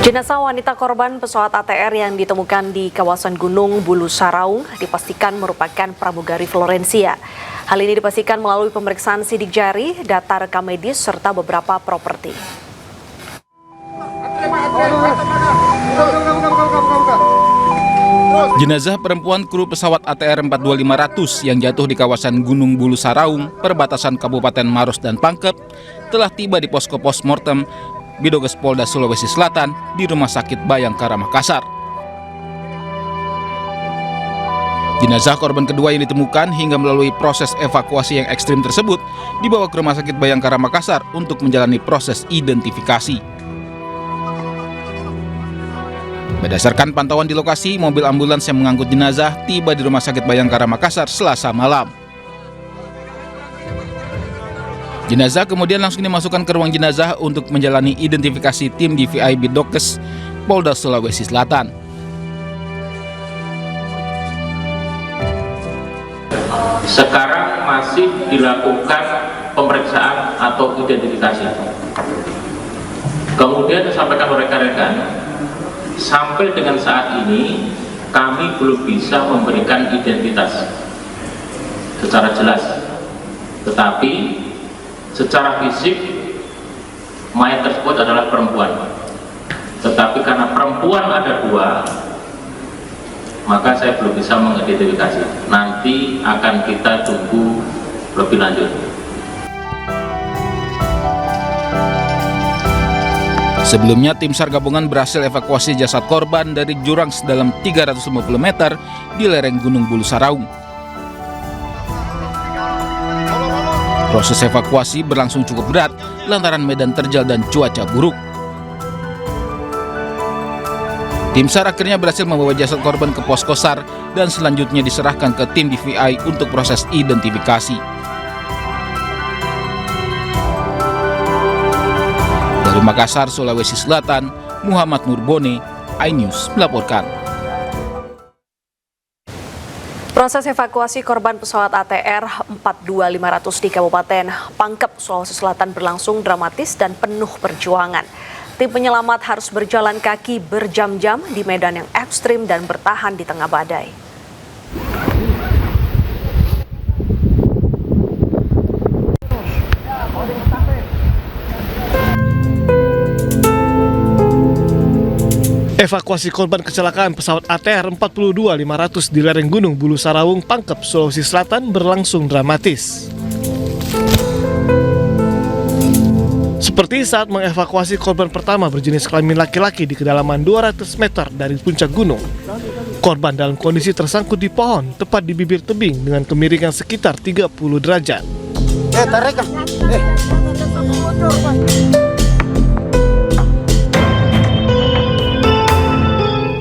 Jenazah wanita korban pesawat ATR yang ditemukan di kawasan Gunung Bulu Saraung dipastikan merupakan pramugari Florencia. Hal ini dipastikan melalui pemeriksaan sidik jari, data rekam medis, serta beberapa properti. Jenazah perempuan kru pesawat ATR 42500 yang jatuh di kawasan Gunung Bulu Saraung, perbatasan Kabupaten Maros dan Pangkep, telah tiba di posko postmortem Bidoges Polda Sulawesi Selatan di Rumah Sakit Bayangkara Makassar. Jenazah korban kedua yang ditemukan hingga melalui proses evakuasi yang ekstrim tersebut dibawa ke Rumah Sakit Bayangkara Makassar untuk menjalani proses identifikasi. Berdasarkan pantauan di lokasi, mobil ambulans yang mengangkut jenazah tiba di Rumah Sakit Bayangkara Makassar Selasa malam. Jenazah kemudian langsung dimasukkan ke ruang jenazah untuk menjalani identifikasi tim DVI Bidoges Polda Sulawesi Selatan. Sekarang masih dilakukan pemeriksaan atau identifikasi. Kemudian disampaikan oleh rekan-rekan, sampai dengan saat ini kami belum bisa memberikan identitas secara jelas. Tetapi secara fisik mayat tersebut adalah perempuan. Tetapi karena perempuan ada dua, maka saya belum bisa mengidentifikasi. Nanti akan kita tunggu lebih lanjut. Sebelumnya, tim SAR gabungan berhasil evakuasi jasad korban dari jurang sedalam 350 meter di lereng Gunung Bulu Saraung. Proses evakuasi berlangsung cukup berat lantaran medan terjal dan cuaca buruk. Tim SAR akhirnya berhasil membawa jasad korban ke posko SAR dan selanjutnya diserahkan ke tim DVI untuk proses identifikasi. Dari Makassar, Sulawesi Selatan, Muhammad Nurbone, iNews melaporkan. Proses evakuasi korban pesawat ATR 42500 di Kabupaten Pangkep, Sulawesi Selatan berlangsung dramatis dan penuh perjuangan. Tim penyelamat harus berjalan kaki berjam-jam di medan yang ekstrim dan bertahan di tengah badai. Evakuasi korban kecelakaan pesawat ATR 42500 di lereng Gunung Bulu Saraung, Pangkep, Sulawesi Selatan berlangsung dramatis. Seperti saat mengevakuasi korban pertama berjenis kelamin laki-laki di kedalaman 200 meter dari puncak gunung. Korban dalam kondisi tersangkut di pohon tepat di bibir tebing dengan kemiringan sekitar 30 derajat.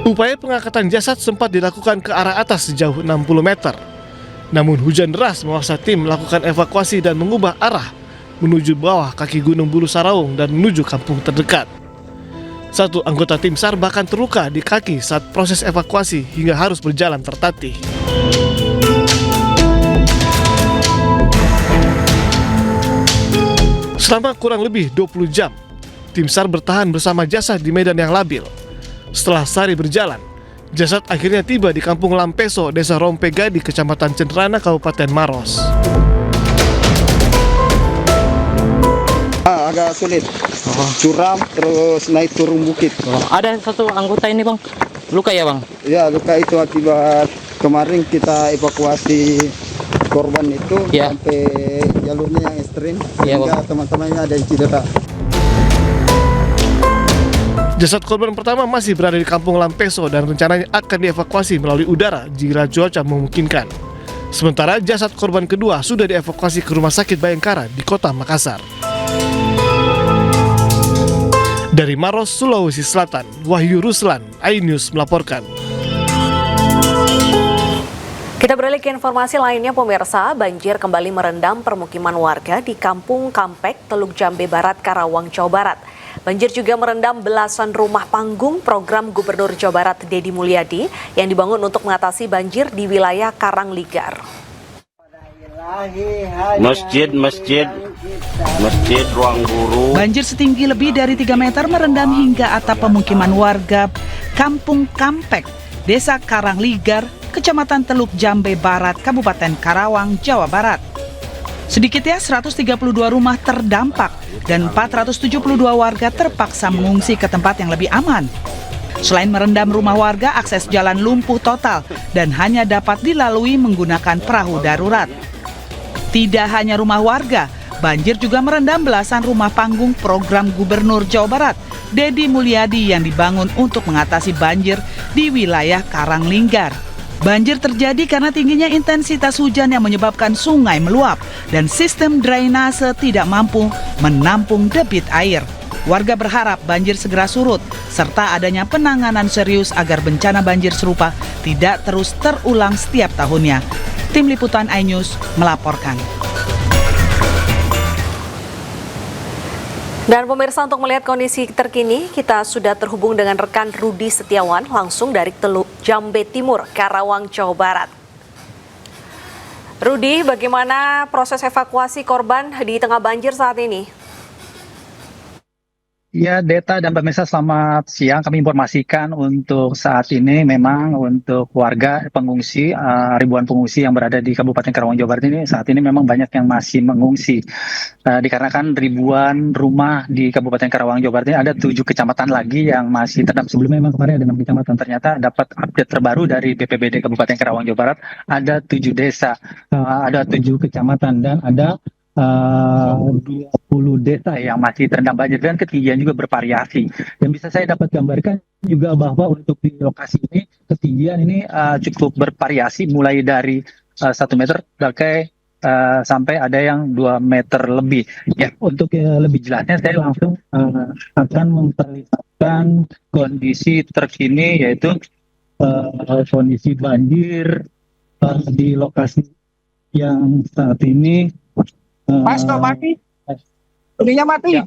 Upaya pengangkatan jasad sempat dilakukan ke arah atas sejauh 60 meter. Namun hujan deras memaksa tim melakukan evakuasi dan mengubah arah menuju bawah kaki Gunung Bulu Saraung dan menuju kampung terdekat. Satu anggota tim SAR bahkan terluka di kaki saat proses evakuasi hingga harus berjalan tertatih. Selama kurang lebih 20 jam, tim SAR bertahan bersama jasad di medan yang labil. Setelah sehari berjalan, jasad akhirnya tiba di Kampung Lampeso, Desa Rompegadi, Kecamatan Cenderana, Kabupaten Maros. Agak sulit, curam terus naik turun bukit. Ada satu anggota ini bang, luka ya bang? Ya, luka itu akibat kemarin kita evakuasi korban itu sampai jalurnya yang ekstrim, sehingga teman-temannya ada yang cedera. Jasad korban pertama masih berada di Kampung Lampeso dan rencananya akan dievakuasi melalui udara jika cuaca memungkinkan. Sementara jasad korban kedua sudah dievakuasi ke Rumah Sakit Bayangkara di Kota Makassar. Dari Maros, Sulawesi Selatan, Wahyu Ruslan, iNews melaporkan. Kita beralih ke informasi lainnya, pemirsa. Banjir kembali merendam permukiman warga di Kampung Kampek, Teluk Jambe Barat, Karawang, Jawa Barat. Banjir juga merendam belasan rumah panggung program Gubernur Jawa Barat Deddy Mulyadi yang dibangun untuk mengatasi banjir di wilayah Karangligar. Masjid masjid, ruang guru. Banjir setinggi lebih dari 3 meter merendam hingga atap pemukiman warga Kampung Kampek, Desa Karangligar, Kecamatan Teluk Jambe Barat, Kabupaten Karawang, Jawa Barat. Sedikitnya 132 rumah terdampak dan 472 warga terpaksa mengungsi ke tempat yang lebih aman. Selain merendam rumah warga, akses jalan lumpuh total dan hanya dapat dilalui menggunakan perahu darurat. Tidak hanya rumah warga, banjir juga merendam belasan rumah panggung program Gubernur Jawa Barat, Dedi Mulyadi, yang dibangun untuk mengatasi banjir di wilayah Karanglinggar. Banjir terjadi karena tingginya intensitas hujan yang menyebabkan sungai meluap dan sistem drainase tidak mampu menampung debit air. Warga berharap banjir segera surut, serta adanya penanganan serius agar bencana banjir serupa tidak terus terulang setiap tahunnya. Tim Liputan iNews melaporkan. Dan pemirsa, untuk melihat kondisi terkini, kita sudah terhubung dengan rekan Rudi Setiawan langsung dari Teluk Jambe Timur, Karawang, Jawa Barat. Rudi, bagaimana proses evakuasi korban di tengah banjir saat ini? Ya, Deta dan pemirsa, selamat siang. Kami informasikan untuk saat ini memang untuk warga pengungsi, ribuan pengungsi yang berada di Kabupaten Karawang, Jawa Barat ini saat ini memang banyak yang masih mengungsi. Dikarenakan ribuan rumah di Kabupaten Karawang, Jawa Barat ini ada 7 kecamatan lagi yang masih terdampak. Sebelumnya memang kemarin ada 6 kecamatan, ternyata dapat update terbaru dari BPBD Kabupaten Karawang, Jawa Barat, ada 7 desa, ada 7 kecamatan dan ada 20 desa yang masih terendam banjir dan ketinggian juga bervariasi. Dan bisa saya dapat gambarkan juga bahwa untuk di lokasi ini ketinggian ini cukup bervariasi, mulai dari 1 meter sampai ada yang 2 meter lebih. Ya, untuk lebih jelasnya saya langsung akan memperlihatkan kondisi terkini, yaitu kondisi banjir di lokasi yang saat ini. Mas, kok mati? Ininya mati. Ya.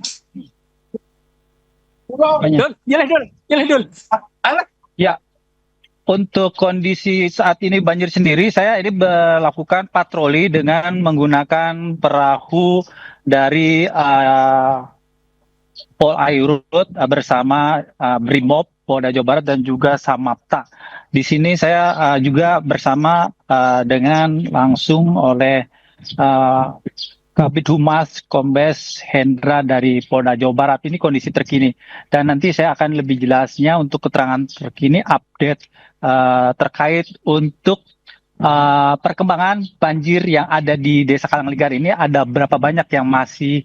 Dul. Ya, untuk kondisi saat ini banjir sendiri, saya ini melakukan patroli dengan menggunakan perahu dari Pol Airut bersama Brimob, Polda Jawa Barat dan juga Samapta. Di sini saya juga bersama dengan langsung oleh Kabid Humas Kombes Hendra dari Polda Jawa Barat. Ini kondisi terkini. Dan nanti saya akan lebih jelasnya untuk keterangan terkini, update terkait untuk perkembangan banjir yang ada di Desa Karangligar ini, ada berapa banyak yang masih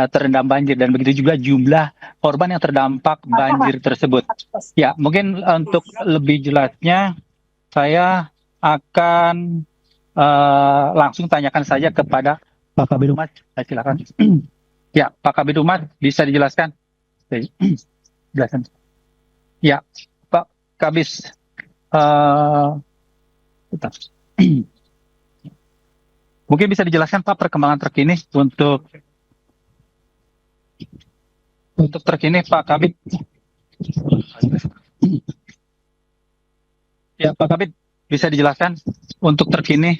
terendam banjir dan begitu juga jumlah korban yang terdampak banjir tersebut. Ya, mungkin untuk lebih jelasnya saya akan langsung tanyakan saja kepada Pak Kabid Humas, silakan. Ya, Pak Kabid Humas, bisa dijelaskan? Jelaskan. Ya, Pak Kabis, mungkin bisa dijelaskan Pak perkembangan terkini untuk terkini Pak Kabid. Ya, Pak Kabid, bisa dijelaskan untuk terkini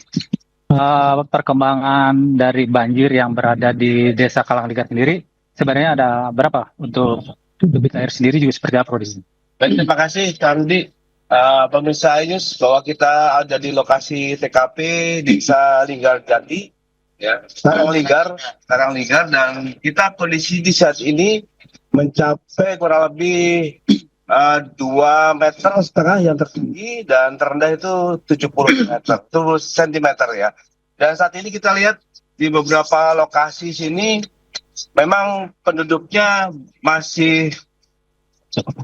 perkembangan dari banjir yang berada di Desa Karangligar sendiri, sebenarnya ada berapa untuk debit air sendiri juga seperti apa di sini? Baik, terima kasih Kang Rudi. Pemirsa iNews, bahwa kita ada di lokasi TKP Desa Linggar Jati, ya, Karangligar, dan kita kondisi di saat ini mencapai kurang lebih 2,5 meter yang tertinggi dan terendah itu 70 cm ya. Dan saat ini kita lihat di beberapa lokasi sini memang penduduknya masih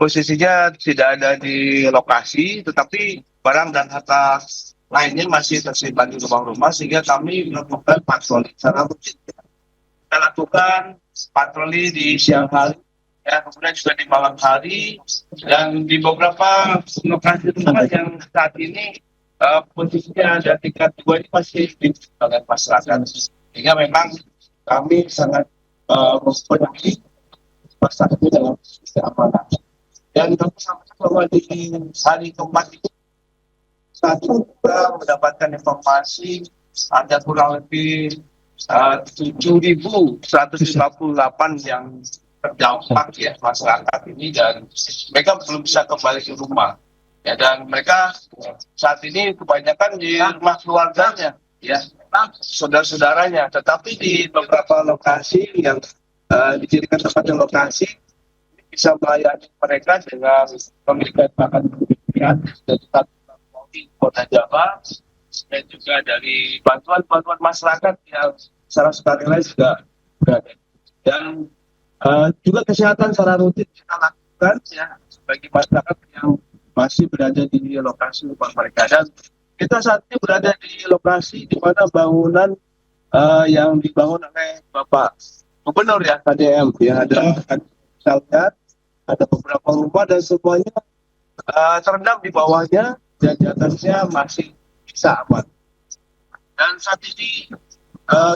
posisinya tidak ada di lokasi, tetapi barang dan harta lainnya masih tersimpan di rumah-rumah, sehingga kami melakukan patroli secara rutin. Kita lakukan patroli di siang hari, ya, kemudian juga di malam hari, dan di beberapa lokasi rumah yang saat ini posisinya ada tingkat 2 ini masih dibutuhkan masyarakat, sehingga memang kami sangat mempunyai masyarakat dalam keamanan. Dan kami sampaikan bahwa di hari keempat itu saat kita mendapatkan informasi ada kurang lebih 7.158 yang terdampak ya masyarakat ini, dan mereka belum bisa kembali ke rumah. Ya, dan mereka saat ini kebanyakan di rumah keluarganya, ya, saudara-saudaranya. Tetapi di beberapa lokasi yang dijadikan tempat lokasi bisa melayani mereka dengan memberikan makan berlebihan dari Kota Jawa, dan juga dari bantuan masyarakat yang secara sukarela juga berada. Dan juga kesehatan secara rutin kita lakukan ya bagi masyarakat yang masih berada di lokasi rumah mereka. Dan kita saat ini berada di lokasi di mana bangunan yang dibangun oleh Bapak Gubernur ya, KDM ya, ada beberapa rumah dan semuanya terendam di bawahnya, dan di atasnya masih bisa aman. Dan saat ini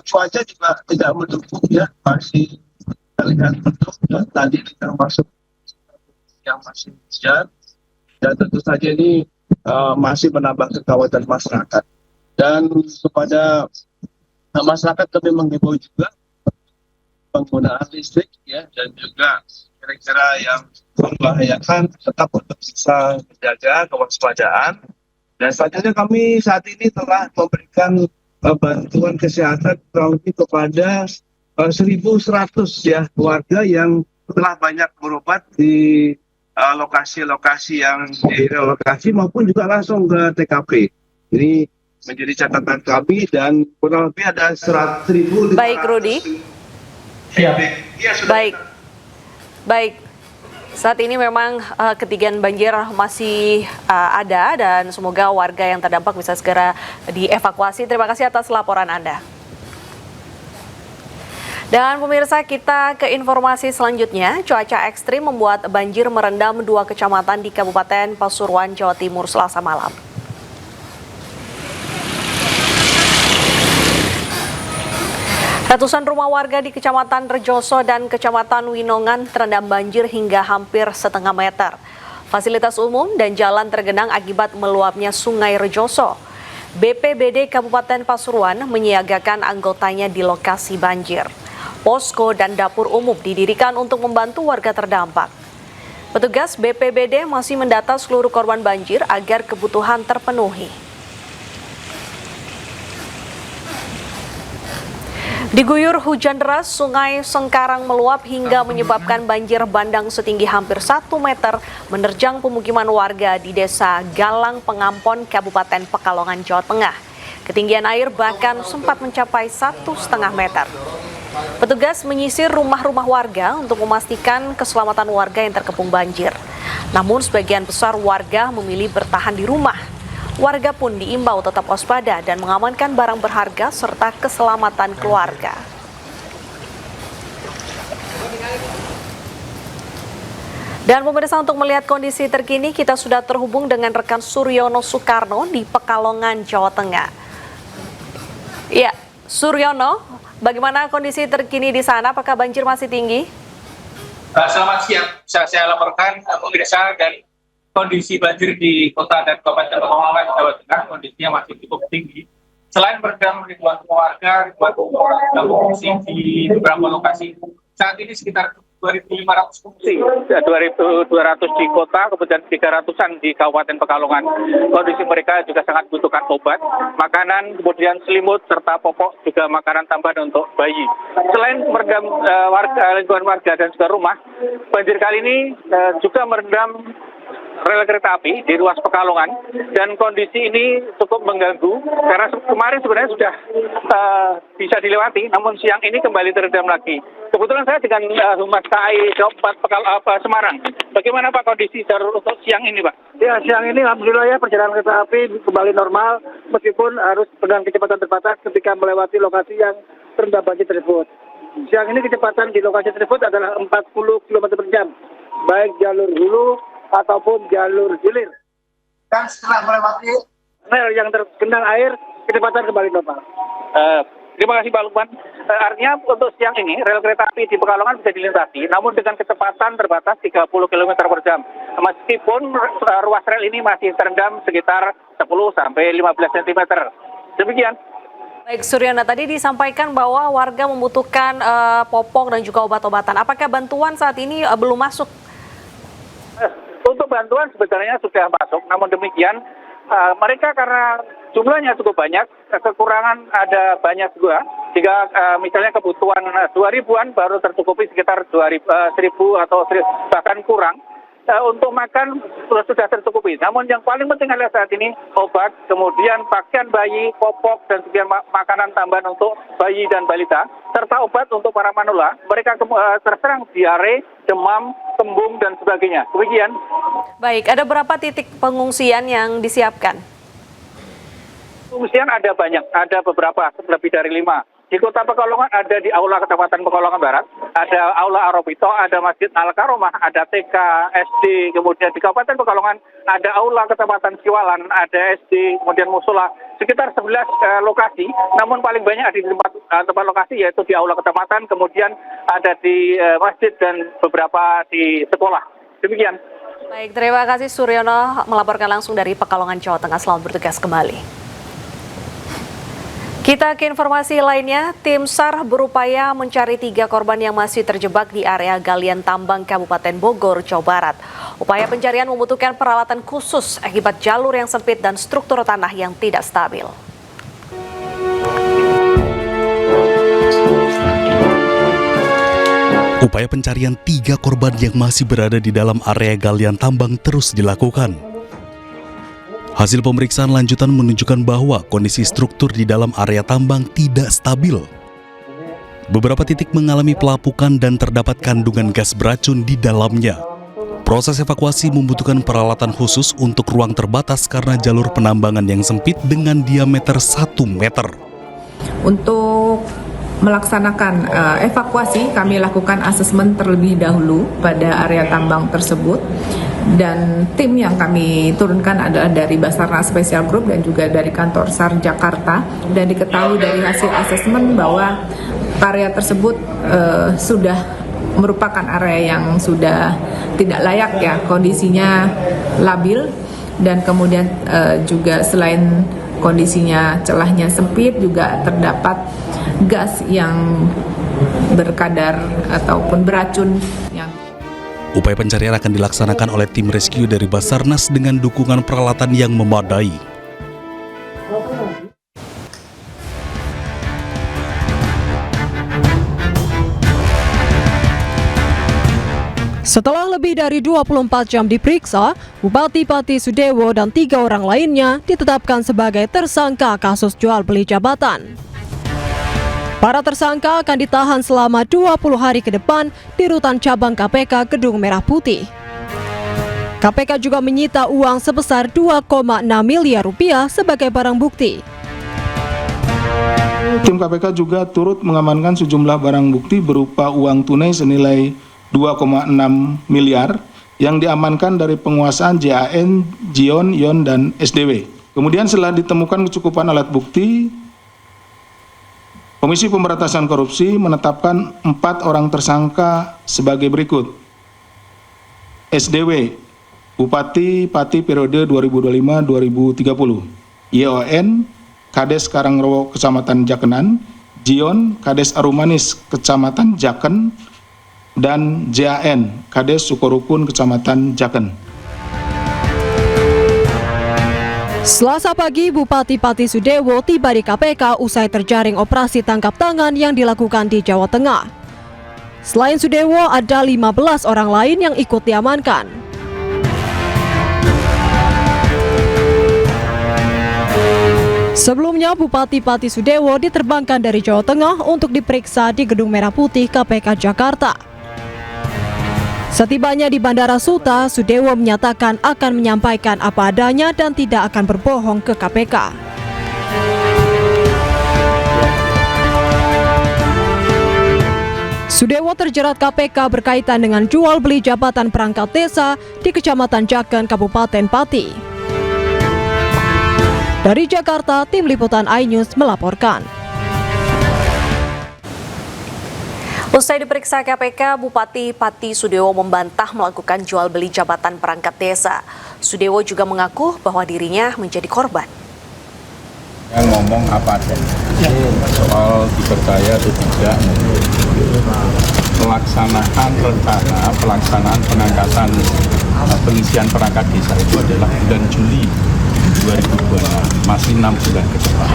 cuaca juga tidak mendukung ya, masih terlihat mendung, dan tadi kita masuk yang masih hujan, dan tentu saja ini masih menambah kekhawatiran masyarakat. Dan kepada masyarakat kami menghimbau juga penggunaan listrik ya, dan juga kira-kira yang membahayakan tetap untuk bisa menjaga kewaspadaan. Dan selanjutnya kami saat ini telah memberikan bantuan kesehatan kurang lebih kepada 1.100 ya warga yang telah banyak berobat di lokasi-lokasi yang direlokasi maupun juga langsung ke TKP. Ini menjadi catatan kami, dan kurang lebih ada 100.000. Baik, Rudi. Ya, Baik. Saat ini memang ketinggian banjir masih ada, dan semoga warga yang terdampak bisa segera dievakuasi. Terima kasih atas laporan Anda. Dan pemirsa, kita ke informasi selanjutnya. Cuaca ekstrim membuat banjir merendam 2 kecamatan di Kabupaten Pasuruan, Jawa Timur Selasa malam. Ratusan rumah warga di Kecamatan Rejoso dan Kecamatan Winongan terendam banjir hingga hampir setengah meter. Fasilitas umum dan jalan tergenang akibat meluapnya Sungai Rejoso. BPBD Kabupaten Pasuruan menyiagakan anggotanya di lokasi banjir. Posko dan dapur umum didirikan untuk membantu warga terdampak. Petugas BPBD masih mendata seluruh korban banjir agar kebutuhan terpenuhi. Diguyur hujan deras, Sungai Sengkarang meluap hingga menyebabkan banjir bandang setinggi hampir 1 meter menerjang pemukiman warga di Desa Galang Pengampon, Kabupaten Pekalongan, Jawa Tengah. Ketinggian air bahkan sempat mencapai 1,5 meter. Petugas menyisir rumah-rumah warga untuk memastikan keselamatan warga yang terkepung banjir. Namun sebagian besar warga memilih bertahan di rumah. Warga pun diimbau tetap waspada dan mengamankan barang berharga serta keselamatan keluarga. Dan pemirsa, untuk melihat kondisi terkini kita sudah terhubung dengan rekan Suryono Soekarno di Pekalongan, Jawa Tengah. Ya, Suryono, bagaimana kondisi terkini di sana? Apakah banjir masih tinggi? Selamat siang, saya laporkan pemirsa dari kondisi banjir di kota dan kabupaten Pekalongan, Jawa Tengah. Kondisinya masih cukup tinggi. Selain merendam ribuan warga, ribuan orang mengungsi di beberapa lokasi. Saat ini sekitar 2.500 pengungsi, 2.200 di kota, kemudian 300-an di Kabupaten Pekalongan. Kondisi mereka juga sangat butuhkan obat, makanan, kemudian selimut, serta popok, juga makanan tambahan untuk bayi. Selain merendam lingkungan warga dan juga rumah, banjir kali ini juga merendam rel kereta api di ruas Pekalongan, dan kondisi ini cukup mengganggu karena kemarin sebenarnya sudah bisa dilewati, namun siang ini kembali terendam lagi. Kebetulan saya dengan Humas KAI Semarang. Bagaimana Pak kondisi untuk siang ini, Pak? Ya, siang ini alhamdulillah ya perjalanan kereta api kembali normal meskipun harus dengan kecepatan terbatas ketika melewati lokasi yang terendam banjir tersebut. Siang ini kecepatan di lokasi tersebut adalah 40 km per jam, baik jalur hulu ataupun jalur hilir. Dan setelah melewati rel yang tergenang air, kecepatan kembali normal. Terima kasih Pak Lukman. Artinya untuk siang ini rel kereta api di Pekalongan bisa dilintasi, namun dengan kecepatan terbatas 30 km per jam. Meskipun ruas rel ini masih terendam sekitar 10 sampai 15 cm. Demikian. Baik, Suryono, tadi disampaikan bahwa warga membutuhkan popok dan juga obat-obatan. Apakah bantuan saat ini belum masuk? Untuk bantuan sebenarnya sudah masuk, namun demikian mereka karena jumlahnya cukup banyak, kekurangan ada banyak juga. Jika misalnya kebutuhan 2.000-an baru tercukupi sekitar 1.000 atau bahkan kurang. Untuk makan sudah tercukupi. Namun yang paling penting adalah saat ini obat, kemudian pakaian bayi, popok, dan sekian makanan tambahan untuk bayi dan balita, serta obat untuk para manula. Mereka terserang diare, demam, kembung, dan sebagainya. Demikian. Baik, ada berapa titik pengungsian yang disiapkan? Pengungsian ada banyak, ada beberapa, lebih dari 5. Di Kota Pekalongan ada di Aula Kecamatan Pekalongan Barat, ada Aula Arobito, ada Masjid Al-Karomah, ada TK, SD, kemudian di Kabupaten Pekalongan ada Aula Kecamatan Siwalan, ada SD, kemudian Musola, sekitar 11 lokasi, namun paling banyak ada di tempat lokasi yaitu di Aula Kecamatan, kemudian ada di masjid dan beberapa di sekolah. Demikian. Baik, terima kasih Suryono melaporkan langsung dari Pekalongan, Jawa Tengah. Selamat bertugas kembali. Kita ke informasi lainnya, tim SAR berupaya mencari 3 korban yang masih terjebak di area galian tambang Kabupaten Bogor, Jawa Barat. Upaya pencarian membutuhkan peralatan khusus akibat jalur yang sempit dan struktur tanah yang tidak stabil. Upaya pencarian 3 korban yang masih berada di dalam area galian tambang terus dilakukan. Hasil pemeriksaan lanjutan menunjukkan bahwa kondisi struktur di dalam area tambang tidak stabil. Beberapa titik mengalami pelapukan dan terdapat kandungan gas beracun di dalamnya. Proses evakuasi membutuhkan peralatan khusus untuk ruang terbatas karena jalur penambangan yang sempit dengan diameter 1 meter. Untuk melaksanakan evakuasi, kami lakukan asesmen terlebih dahulu pada area tambang tersebut. Dan tim yang kami turunkan adalah dari Basarnas Special Group dan juga dari kantor SAR Jakarta. Dan diketahui dari hasil asesmen bahwa area tersebut sudah merupakan area yang sudah tidak layak ya, kondisinya labil. Dan kemudian juga selain kondisinya celahnya sempit, juga terdapat gas yang berkadar ataupun beracun yang. Upaya pencarian akan dilaksanakan oleh tim rescue dari Basarnas dengan dukungan peralatan yang memadai. Setelah lebih dari 24 jam diperiksa, Bupati Pati Sudewo dan 3 orang lainnya ditetapkan sebagai tersangka kasus jual beli jabatan. Para tersangka akan ditahan selama 20 hari ke depan di Rutan Cabang KPK Gedung Merah Putih. KPK juga menyita uang sebesar 2,6 miliar rupiah sebagai barang bukti. Tim KPK juga turut mengamankan sejumlah barang bukti berupa uang tunai senilai 2,6 miliar yang diamankan dari penguasaan JAN, Jion, Yon, dan SDW. Kemudian setelah ditemukan kecukupan alat bukti, Komisi Pemberantasan Korupsi menetapkan 4 orang tersangka sebagai berikut. SDW, Bupati Pati periode 2025-2030. YON, Kades Karangrowo Kecamatan Jakenan. Jion, Kades Arumanis Kecamatan Jaken. Dan JAN, Kades Sukorukun Kecamatan Jaken. Selasa pagi, Bupati Pati Sudewo tiba di KPK usai terjaring operasi tangkap tangan yang dilakukan di Jawa Tengah. Selain Sudewo, ada 15 orang lain yang ikut diamankan. Sebelumnya, Bupati Pati Sudewo diterbangkan dari Jawa Tengah untuk diperiksa di Gedung Merah Putih KPK Jakarta. Setibanya di Bandara Suta, Sudewo menyatakan akan menyampaikan apa adanya dan tidak akan berbohong ke KPK. Sudewo terjerat KPK berkaitan dengan jual beli jabatan perangkat desa di Kecamatan Jaken, Kabupaten Pati. Dari Jakarta, tim liputan iNews melaporkan. Usai diperiksa KPK, Bupati Pati Sudewo membantah melakukan jual beli jabatan perangkat desa. Sudewo juga mengaku bahwa dirinya menjadi korban. Yang ngomong apa adanya. soal dipercaya atau tidak pelaksanaan pengangkatan pengisian perangkat desa itu adalah bulan Juli 2026, masih 6 bulan ke depan.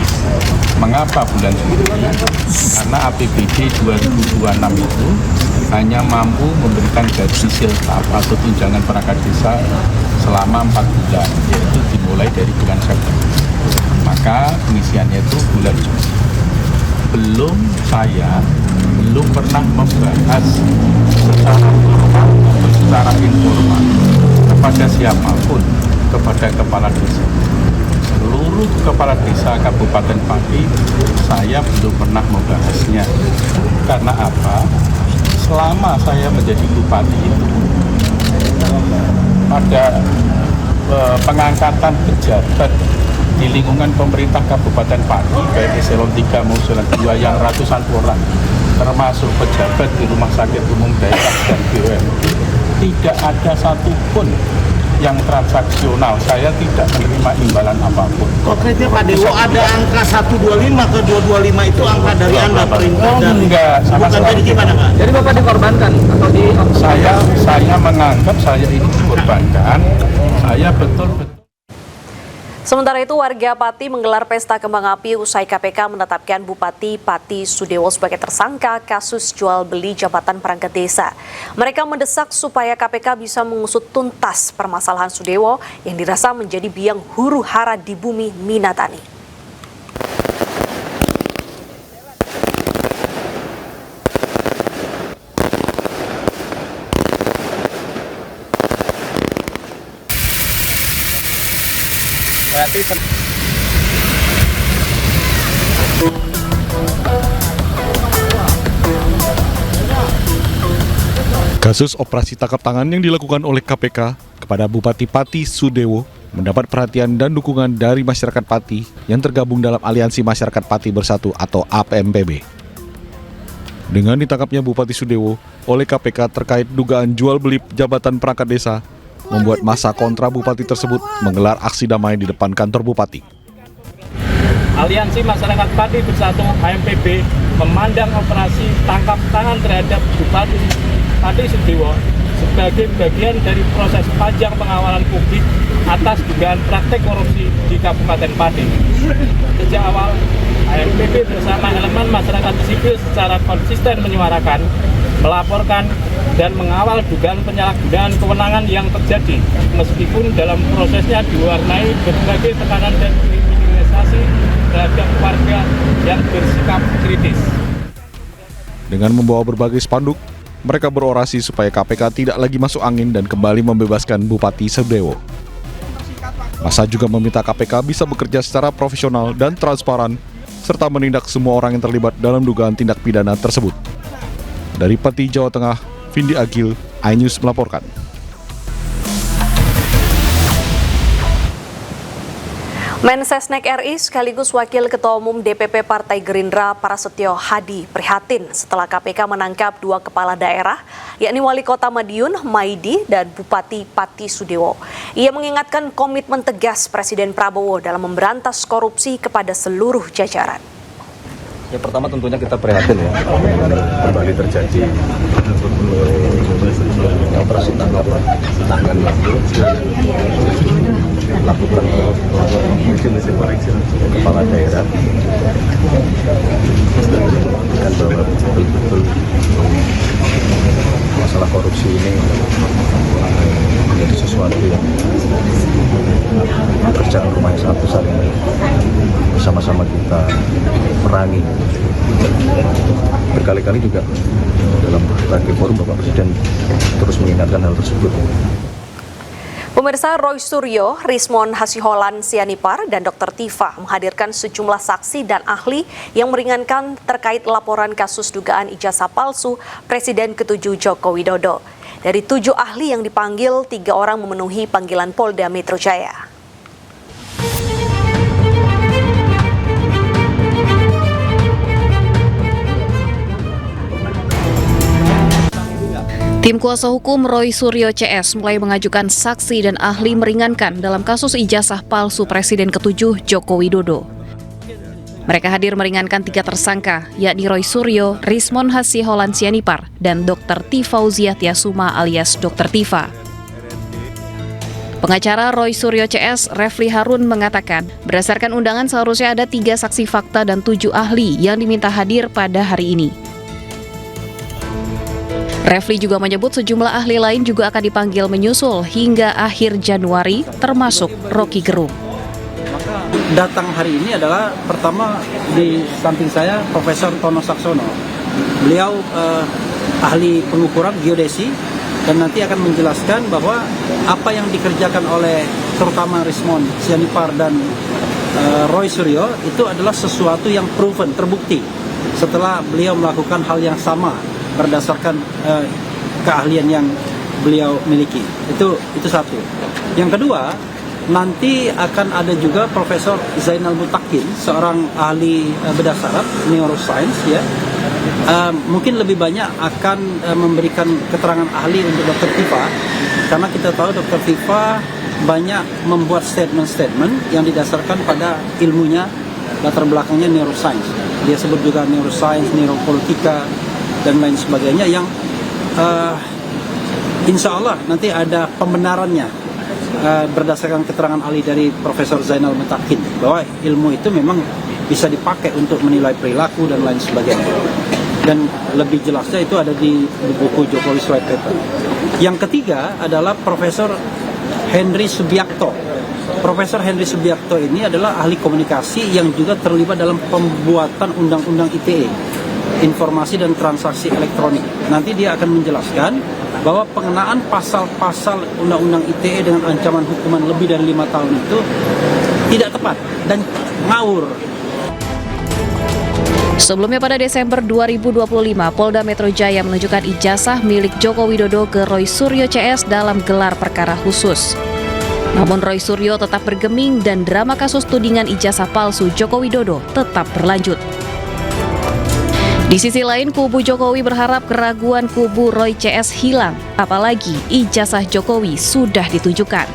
Mengapa bulan Juli? Karena APBD 2026 itu hanya mampu memberikan gaji siltap atau tunjangan perangkat desa selama 4 bulan, yaitu dimulai dari bulan September. Maka pengisiannya itu bulan Juli. Belum pernah membahas secara formal atau secara informal kepada siapapun, kepada kepala desa. Seluruh kepala desa Kabupaten Pati, saya belum pernah membahasnya. Karena apa? Selama saya menjadi bupati itu, pada pengangkatan pejabat di lingkungan pemerintah Kabupaten Pati, baik eselon 3 maupun eselon 2 yang ratusan orang, termasuk pejabat di rumah sakit umum daerah dan BUMD, tidak ada satupun yang transaksional. Saya tidak menerima imbalan apapun. Konkretnya Pak Dewo, ada angka 125 ke 225 itu angka dari Anda perintah? Enggak, sama sekali. Jadi gimana Pak? Jadi Bapak dikorbankan atau di... Saya menganggap saya ini dikorbankan. Saya betul-betul. Sementara itu, warga Pati menggelar pesta kembang api usai KPK menetapkan Bupati Pati Sudewo sebagai tersangka kasus jual beli jabatan perangkat desa. Mereka mendesak supaya KPK bisa mengusut tuntas permasalahan Sudewo yang dirasa menjadi biang huru hara di bumi Minatani. Kasus operasi tangkap tangan yang dilakukan oleh KPK kepada Bupati Pati Sudewo mendapat perhatian dan dukungan dari masyarakat Pati yang tergabung dalam Aliansi Masyarakat Pati Bersatu atau APMPB. Dengan ditangkapnya Bupati Sudewo oleh KPK terkait dugaan jual beli jabatan perangkat desa, membuat massa kontra Bupati tersebut menggelar aksi damai di depan kantor Bupati. Aliansi Masyarakat Pati Bersatu AMPB memandang operasi tangkap tangan terhadap Bupati Pati Sudewo sebagai bagian dari proses panjang pengawalan publik atas dugaan praktek korupsi di Kabupaten Pati. Sejak awal, AMPB bersama elemen masyarakat sipil secara konsisten menyuarakan, melaporkan, dan mengawal dugaan penyalahgunaan kewenangan yang terjadi, meskipun dalam prosesnya diwarnai berbagai tekanan dan kriminalisasi terhadap warga yang bersikap kritis. Dengan membawa berbagai spanduk, mereka berorasi supaya KPK tidak lagi masuk angin dan kembali membebaskan Bupati Sudewo. Massa juga meminta KPK bisa bekerja secara profesional dan transparan, serta menindak semua orang yang terlibat dalam dugaan tindak pidana tersebut. Dari Pati, Jawa Tengah, Vindi Agil, iNews melaporkan. Mensesnek RI sekaligus Wakil Ketua Umum DPP Partai Gerindra Prasetyo Hadi prihatin setelah KPK menangkap 2 kepala daerah, yakni Wali Kota Madiun, Maidi, dan Bupati Pati Sudewo. Ia mengingatkan komitmen tegas Presiden Prabowo dalam memberantas korupsi kepada seluruh jajaran. Ya, pertama tentunya kita prihatin ya, kembali terjadi operasi tangkap tangan lakukan kepala daerah dan bahwa betul-betul masalah korupsi ini menjadi sesuatu yang pekerjaan rumah yang sangat besar yang bersama-sama kita perangi. Berkali-kali juga dalam berbagai forum Bapak Presiden terus mengingatkan hal tersebut. Pemirsa, Roy Suryo, Rismon Hasiholan Sianipar, dan Dr. Tifa menghadirkan sejumlah saksi dan ahli yang meringankan terkait laporan kasus dugaan ijazah palsu Presiden ke-7 Joko Widodo. Dari 7 ahli yang dipanggil, 3 orang memenuhi panggilan Polda Metro Jaya. Tim kuasa hukum Roy Suryo CS mulai mengajukan saksi dan ahli meringankan dalam kasus ijazah palsu Presiden ke-7 Joko Widodo. Mereka hadir meringankan 3 tersangka, yakni Roy Suryo, Rismon Hasiholan Sianipar, dan Dr. Tifauziah Tiasuma alias Dr. Tifa. Pengacara Roy Suryo CS, Refli Harun mengatakan, berdasarkan undangan seharusnya ada 3 saksi fakta dan 7 ahli yang diminta hadir pada hari ini. Refli juga menyebut sejumlah ahli lain juga akan dipanggil menyusul hingga akhir Januari, termasuk Rocky Gerung. Maka datang hari ini adalah pertama di samping saya Profesor Tono Saksono. Beliau ahli pengukuran geodesi dan nanti akan menjelaskan bahwa apa yang dikerjakan oleh terutama Rismon Sianipar dan Roy Suryo itu adalah sesuatu yang proven, terbukti setelah beliau melakukan hal yang sama berdasarkan keahlian yang beliau miliki. Itu satu. Yang kedua, nanti akan ada juga Profesor Zainal Mutakin, seorang ahli bedah saraf neuroscience ya. Mungkin lebih banyak akan memberikan keterangan ahli untuk Dr. Tifa, karena kita tahu Dr. Tifa banyak membuat statement-statement yang didasarkan pada ilmunya, latar belakangnya neuroscience. Dia sebut juga neuroscience, neuropolitika, dan lain sebagainya yang insya Allah nanti ada pembenarannya berdasarkan keterangan ahli dari Profesor Zainal Mutakin bahwa ilmu itu memang bisa dipakai untuk menilai perilaku dan lain sebagainya. Dan lebih jelasnya itu ada di buku Jokowi's White Paper. Yang ketiga adalah Profesor Henry Subiakto. Profesor Henry Subiakto ini adalah ahli komunikasi yang juga terlibat dalam pembuatan undang-undang ITE, informasi dan transaksi elektronik. Nanti dia akan menjelaskan bahwa pengenaan pasal-pasal undang-undang ITE dengan ancaman hukuman lebih dari 5 tahun itu tidak tepat dan ngawur. Sebelumnya pada Desember 2025, Polda Metro Jaya menunjukkan ijazah milik Joko Widodo ke Roy Suryo CS dalam gelar perkara khusus. Namun Roy Suryo tetap bergeming dan drama kasus tudingan ijazah palsu Joko Widodo tetap berlanjut. Di sisi lain, kubu Jokowi berharap keraguan kubu Roy CS hilang, apalagi ijazah Jokowi sudah ditunjukkan.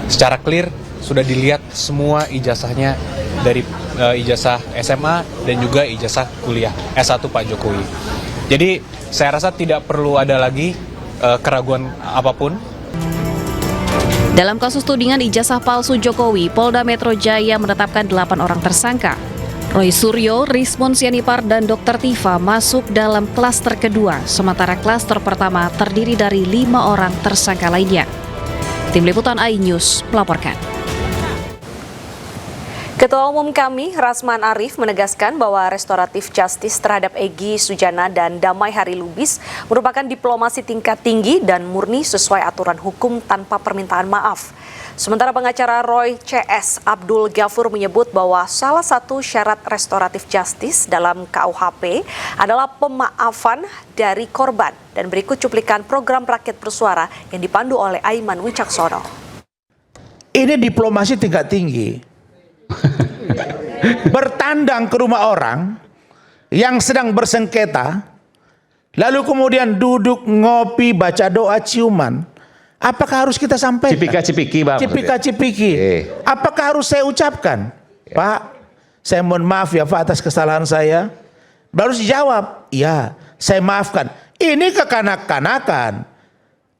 Secara clear sudah dilihat semua ijazahnya, dari ijazah SMA dan juga ijazah kuliah S1 Pak Jokowi. Jadi saya rasa tidak perlu ada lagi keraguan apapun. Dalam kasus tudingan ijazah palsu Jokowi, Polda Metro Jaya menetapkan 8 orang tersangka. Roy Suryo, Rismon Sianipar, dan Dr. Tifa masuk dalam klaster kedua, sementara klaster pertama terdiri dari 5 orang tersangka lainnya. Tim Liputan iNews melaporkan. Ketua Umum KAMI, Rasman Arif, menegaskan bahwa restoratif justice terhadap Egy Sujana dan Damai Hari Lubis merupakan diplomasi tingkat tinggi dan murni sesuai aturan hukum tanpa permintaan maaf. Sementara pengacara Roy CS, Abdul Ghafur, menyebut bahwa salah satu syarat restoratif justice dalam KUHP adalah pemaafan dari korban. Dan berikut cuplikan program Rakyat Bersuara yang dipandu oleh Aiman Wicaksono. Ini diplomasi tingkat tinggi. Bertandang ke rumah orang yang sedang bersengketa, lalu kemudian duduk ngopi, baca doa, ciuman. Apakah harus kita sampaikan? Cipika-cipiki, Bang. Cipika-cipiki. Apakah harus saya ucapkan? Pak, saya mohon maaf ya Pak atas kesalahan saya. Baru dijawab, iya, saya maafkan. Ini kekanak-kanakan.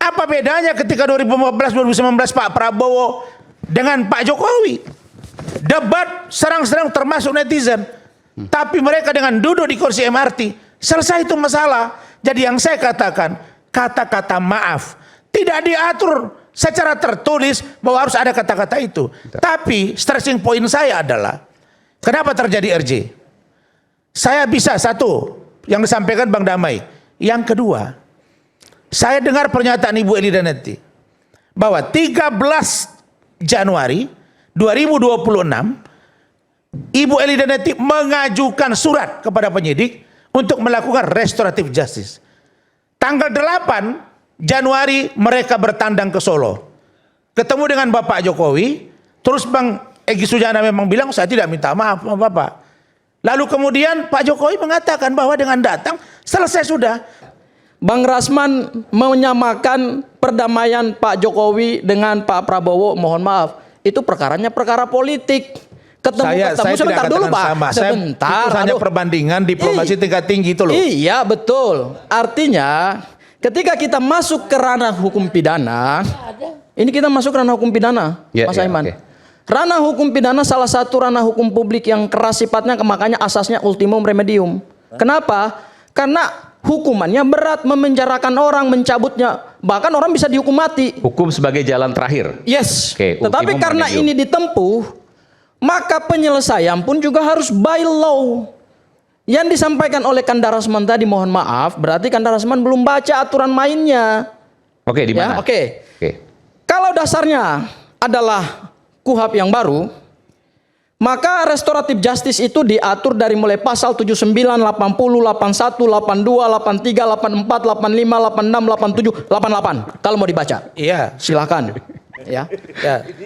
Apa bedanya ketika 2015-2019 Pak Prabowo dengan Pak Jokowi? Debat serang-serang termasuk netizen. Tapi mereka dengan duduk di kursi MRT, selesai itu masalah. Jadi yang saya katakan, kata-kata maaf tidak diatur secara tertulis bahwa harus ada kata-kata itu. Tapi stressing point saya adalah, kenapa terjadi RJ? Saya bisa satu, yang disampaikan Bang Damai. Yang kedua, saya dengar pernyataan Ibu Eli Danetti bahwa 13 Januari 2026 Ibu Eli Danetti mengajukan surat kepada penyidik untuk melakukan restoratif justice. Tanggal 8 Januari mereka bertandang ke Solo. Ketemu dengan Bapak Jokowi, terus Bang Egy Sujana memang bilang saya tidak minta maaf sama Bapak. Lalu kemudian Pak Jokowi mengatakan bahwa dengan datang selesai sudah. Bang Rasman menyamakan perdamaian Pak Jokowi dengan Pak Prabowo, mohon maaf, itu perkaranya perkara politik. Saya sebentar tidak dulu katakan Pak. sama. Sebentar. Itu hanya perbandingan diplomasi tingkat tinggi itu loh. Iya betul. Artinya ketika kita masuk ke ranah hukum pidana, ini kita masuk ke ranah hukum pidana, Mas Aiman. Okay. Ranah hukum pidana salah satu ranah hukum publik yang keras sifatnya, makanya asasnya ultimum remedium. Kenapa? Karena hukumannya berat, memenjarakan orang, mencabutnya, bahkan orang bisa dihukum mati. Hukum sebagai jalan terakhir. Yes. Okay, tetapi karena ini ditempuh, maka penyelesaian pun juga harus by law. Yang disampaikan oleh Kanda Rasman tadi, mohon maaf, berarti Kanda Rasman belum baca aturan mainnya. Oke, di mana? Oke. Kalau dasarnya adalah KUHP yang baru, maka restoratif justice itu diatur dari mulai pasal 79, 80, 81, 82, 83, 84, 85, 86, 87, 88. Kalau mau dibaca. Iya. Silakan. Ya.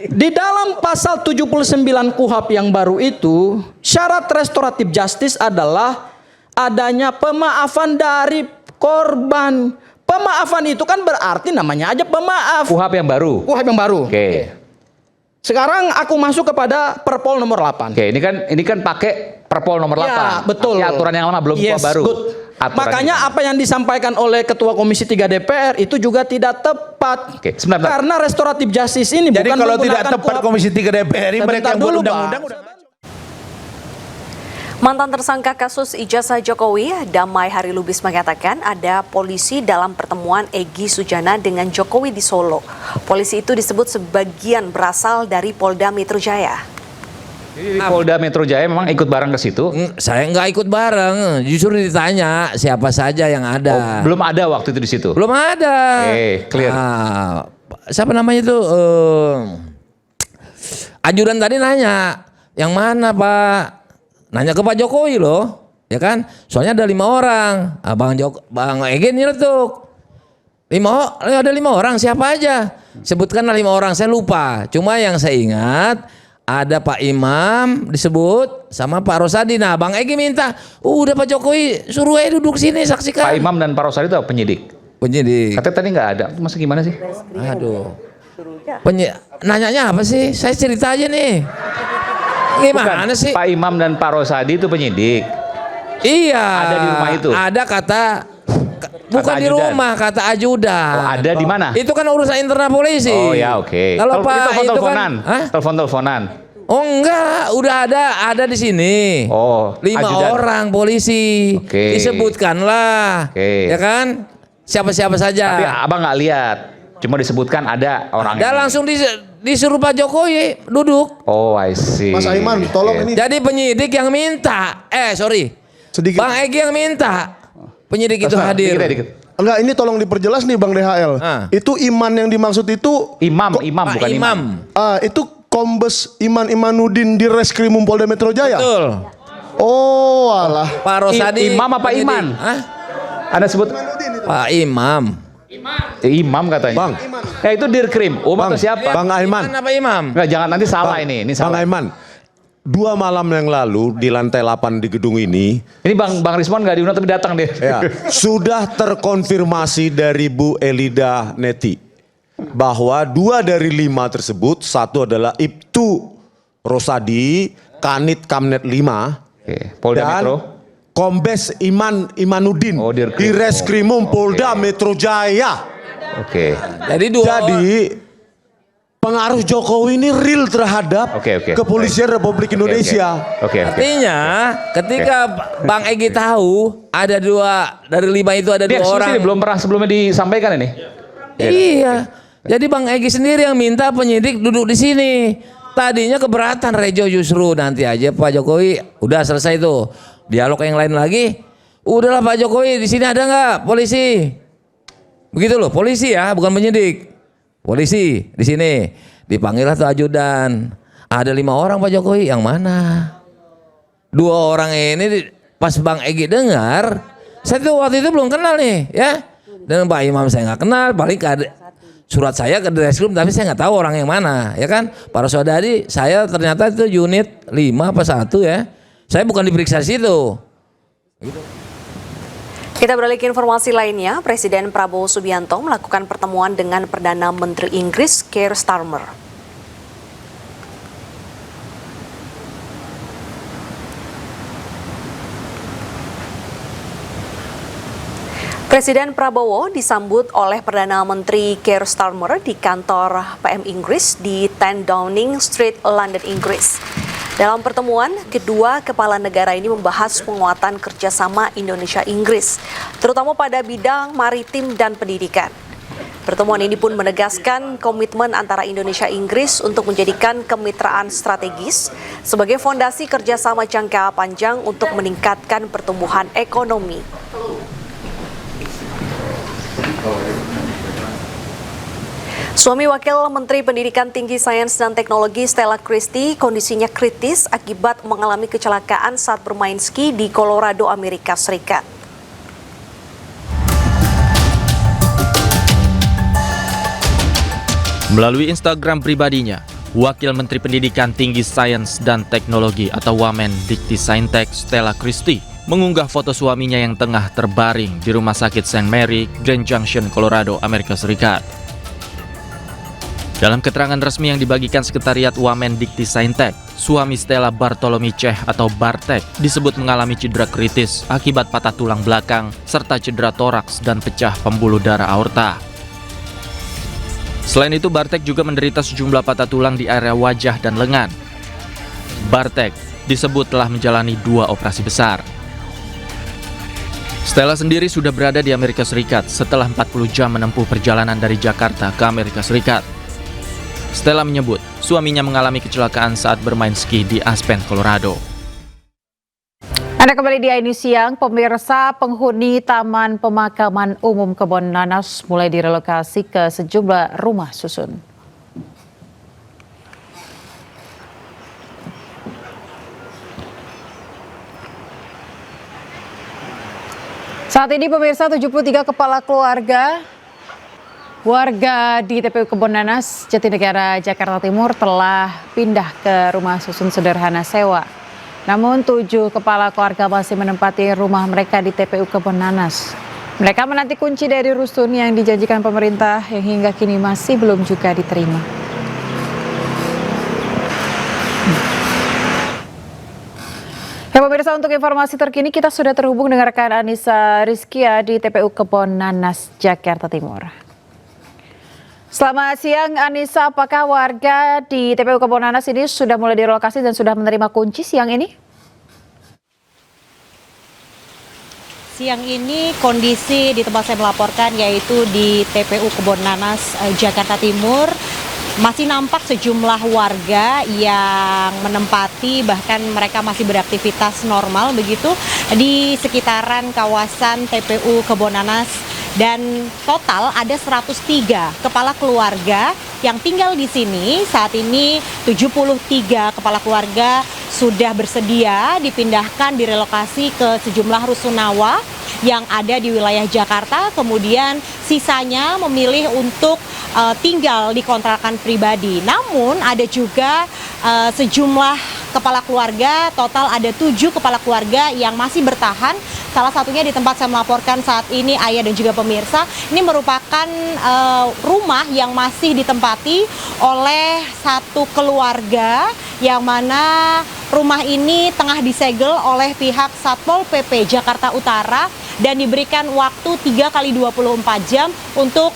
Di dalam pasal 79 KUHP yang baru itu, syarat restoratif justice adalah adanya pemaafan dari korban. Pemaafan itu kan berarti namanya aja pemaaf. KUHP yang baru. KUHP yang baru. Oke. Sekarang aku masuk kepada Perpol nomor 8. Oke, ini kan pakai Perpol nomor 8. Ya, betul. Artinya aturan yang lama belum baru. Good. Makanya apa yang disampaikan oleh Ketua Komisi 3 DPR itu juga tidak tepat. Oke, sebentar. Karena restoratif justice ini Jadi bukan kalau tidak menggunakan tepat KUHP. Komisi 3 DPR ini mereka yang buat dulu, undang-undang. Mantan tersangka kasus ijazah Jokowi, Damai Hari Lubis mengatakan ada polisi dalam pertemuan Egy Sujana dengan Jokowi di Solo. Polisi itu disebut sebagian berasal dari Polda Metro Jaya. Polda Metro Jaya memang ikut bareng ke situ? Saya nggak ikut bareng, justru ditanya siapa saja yang ada. Belum ada waktu itu di situ? Belum ada. Clear. Nah, siapa namanya itu? Ajudan tadi nanya, yang mana Pak? Nanya ke Pak Jokowi loh, ya kan? Soalnya ada 5 orang. Bang Egy nyeletuk. Ada 5 orang, siapa aja? Sebutkanlah 5 orang, saya lupa. Cuma yang saya ingat ada Pak Imam disebut sama Pak Rosadi. Nah, Bang Egy minta, udah Pak Jokowi suruh aja duduk sini saksikan. Pak Imam dan Pak Rosadi itu penyidik. Penyidik. Katanya tadi nggak ada. Masa gimana sih? Aduh. Nanyanya apa sih? Saya cerita aja nih. Gimana sih? Pak Imam dan Pak Rosadi itu penyidik. Iya. Ada di rumah itu. Ada bukan di rumah, kata ajudan. Oh, ada di mana? Itu kan urusan internal polisi. Oh ya, oke. Kalau Pak itu telepon-teleponan. kan, Telepon-teleponan. Oh enggak, udah ada di sini. Oh, 5 ajudan. orang polisi. Oke. Disebutkanlah. Oke. Ya kan? Siapa-siapa saja. Tapi abang nggak lihat. Cuma disebutkan ada orang. Dan langsung disuruh Pak Jokowi duduk. Oh, I see. Mas Aiman, tolong ini. Jadi penyidik yang minta. Sedikit. Bang Egy yang minta. Penyidik itu hadir. Enggak, ini tolong diperjelas nih Bang DHL. Itu Iman yang dimaksud itu Imam bukan Imam. Itu Kombes Imanuddin di Reskrimum Polda Metro Jaya. Betul. Oh, alah. Pak Rosadi. Imam apa penyidik. Iman? Anda sebut Pak Imam. Imam katanya. Bang. Kayak itu Dirkrim. Atau siapa? Bang Aiman. Apa Imam? Nggak, jangan nanti salah ini. Ini Bang salah. Aiman. 2 malam yang lalu di lantai 8 di gedung ini. Ini Bang Rismon nggak diundang tapi datang deh. Ya, sudah terkonfirmasi dari Bu Elida Neti bahwa 2 dari 5 tersebut, 1 adalah Ibtu Rosadi, Kanit Kamnet 5, Polda dan Metro. Kombes Imanuddin Dirkrim. di Reskrimum Polda Metro Jaya. Oke. Jadi pengaruh Jokowi ini real terhadap kepolisian Republik Indonesia. Artinya ketika Bang Egy tahu ada 2 dari 5 itu ada 2 orang. Ini belum pernah sebelumnya disampaikan ini. Iya. Jadi Bang Egy sendiri yang minta penyidik duduk di sini. Tadinya keberatan Rejo justru, nanti aja Pak Jokowi udah selesai tuh. Dialog yang lain lagi. Udahlah Pak Jokowi, di sini ada nggak polisi? Begitu loh, polisi ya, bukan penyidik. Polisi di sini. Dipanggil tuh ajudan. Ada 5 orang Pak Jokowi, yang mana? 2 orang ini pas Bang Egy dengar, saya tuh waktu itu belum kenal nih, ya. Dan Pak Imam saya nggak kenal, paling surat saya ke Reskrim tapi saya nggak tahu orang yang mana, ya kan? Para saudari, saya ternyata itu unit 5 apa 1 ya. Saya bukan diperiksa di situ. Kita beralih ke informasi lainnya, Presiden Prabowo Subianto melakukan pertemuan dengan Perdana Menteri Inggris Keir Starmer. Presiden Prabowo disambut oleh Perdana Menteri Keir Starmer di kantor PM Inggris di 10 Downing Street, London, Inggris. Dalam pertemuan, kedua kepala negara ini membahas penguatan kerjasama Indonesia-Inggris, terutama pada bidang maritim dan pendidikan. Pertemuan ini pun menegaskan komitmen antara Indonesia-Inggris untuk menjadikan kemitraan strategis sebagai fondasi kerjasama jangka panjang untuk meningkatkan pertumbuhan ekonomi. Suami Wakil Menteri Pendidikan Tinggi Sains dan Teknologi Stella Christie kondisinya kritis akibat mengalami kecelakaan saat bermain ski di Colorado, Amerika Serikat. Melalui Instagram pribadinya, Wakil Menteri Pendidikan Tinggi Sains dan Teknologi atau Wamen Dikti-Saintek Stella Christie mengunggah foto suaminya yang tengah terbaring di Rumah Sakit St. Mary, Grand Junction, Colorado, Amerika Serikat. Dalam keterangan resmi yang dibagikan Sekretariat Wamen Dikti-Saintek, suami Stella Bartolomei Cech atau Bartek disebut mengalami cedera kritis akibat patah tulang belakang serta cedera toraks dan pecah pembuluh darah aorta. Selain itu, Bartek juga menderita sejumlah patah tulang di area wajah dan lengan. Bartek disebut telah menjalani 2 operasi besar. Stella sendiri sudah berada di Amerika Serikat setelah 40 jam menempuh perjalanan dari Jakarta ke Amerika Serikat. Stella menyebut suaminya mengalami kecelakaan saat bermain ski di Aspen, Colorado. Anda kembali di Ainu Siang, pemirsa. Penghuni Taman Pemakaman Umum Kebon Nanas mulai direlokasi ke sejumlah rumah susun. Saat ini pemirsa, 73 kepala keluarga warga di TPU Kebon Nanas, Jatinegara, Jakarta Timur telah pindah ke rumah susun sederhana sewa. Namun 7 kepala keluarga masih menempati rumah mereka di TPU Kebon Nanas. Mereka menanti kunci dari rusun yang dijanjikan pemerintah yang hingga kini masih belum juga diterima. Ya pemirsa, untuk informasi terkini kita sudah terhubung dengan rekan Anissa Rizkia di TPU Kebon Nanas, Jakarta Timur. Selamat siang Anissa, apakah warga di TPU Kebon Nanas ini sudah mulai direlokasi dan sudah menerima kunci siang ini? Siang ini kondisi di tempat saya melaporkan yaitu di TPU Kebon Nanas, Jakarta Timur. Masih nampak sejumlah warga yang menempati, bahkan mereka masih beraktivitas normal begitu di sekitaran kawasan TPU Kebon Nanas. Dan total ada 103 kepala keluarga yang tinggal di sini. Saat ini 73 kepala keluarga sudah bersedia dipindahkan, direlokasi ke sejumlah rusunawa yang ada di wilayah Jakarta. Kemudian sisanya memilih untuk tinggal di kontrakan pribadi. Namun ada juga sejumlah kepala keluarga, total ada 7 kepala keluarga yang masih bertahan. Salah satunya di tempat saya melaporkan saat ini, Ayah dan juga pemirsa, ini merupakan rumah yang masih ditempati oleh satu keluarga yang mana rumah ini tengah disegel oleh pihak Satpol PP Jakarta Utara dan diberikan waktu 3x24 jam untuk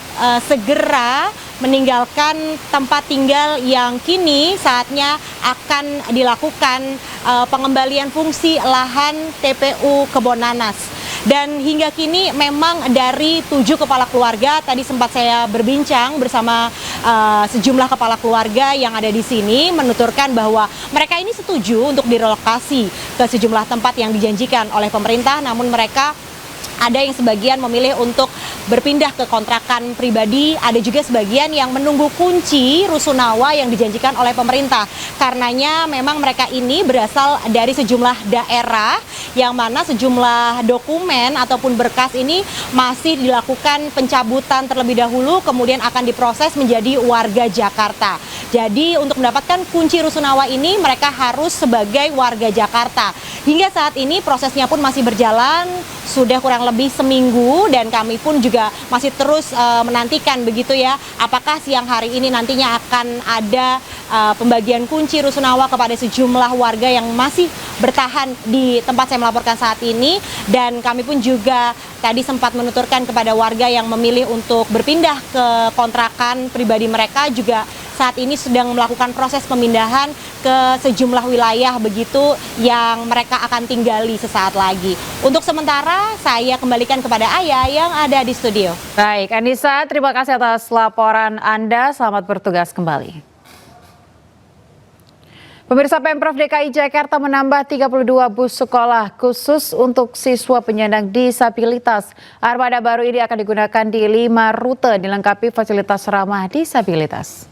segera meninggalkan tempat tinggal yang kini saatnya akan dilakukan pengembalian fungsi lahan TPU Kebon Nanas. Dan hingga kini memang dari 7 kepala keluarga, tadi sempat saya berbincang bersama sejumlah kepala keluarga yang ada di sini, menuturkan bahwa mereka ini setuju untuk direlokasi ke sejumlah tempat yang dijanjikan oleh pemerintah, namun mereka ada yang sebagian memilih untuk berpindah ke kontrakan pribadi, ada juga sebagian yang menunggu kunci rusunawa yang dijanjikan oleh pemerintah. Karenanya memang mereka ini berasal dari sejumlah daerah yang mana sejumlah dokumen ataupun berkas ini masih dilakukan pencabutan terlebih dahulu, kemudian akan diproses menjadi warga Jakarta. Jadi untuk mendapatkan kunci rusunawa ini mereka harus sebagai warga Jakarta. Hingga saat ini prosesnya pun masih berjalan, sudah kurang lebih seminggu, dan kami pun juga masih terus menantikan begitu ya, apakah siang hari ini nantinya akan ada pembagian kunci rusunawa kepada sejumlah warga yang masih bertahan di tempat saya melaporkan saat ini, dan kami pun juga tadi sempat menuturkan kepada warga yang memilih untuk berpindah ke kontrakan pribadi mereka juga saat ini sedang melakukan proses pemindahan ke sejumlah wilayah begitu yang mereka akan tinggali sesaat lagi. Untuk sementara saya kembalikan kepada Ayah yang ada di studio. Baik, Anissa, terima kasih atas laporan Anda. Selamat bertugas kembali. Pemirsa, Pemprov DKI Jakarta menambah 32 bus sekolah khusus untuk siswa penyandang disabilitas. Armada baru ini akan digunakan di 5 rute dilengkapi fasilitas ramah disabilitas.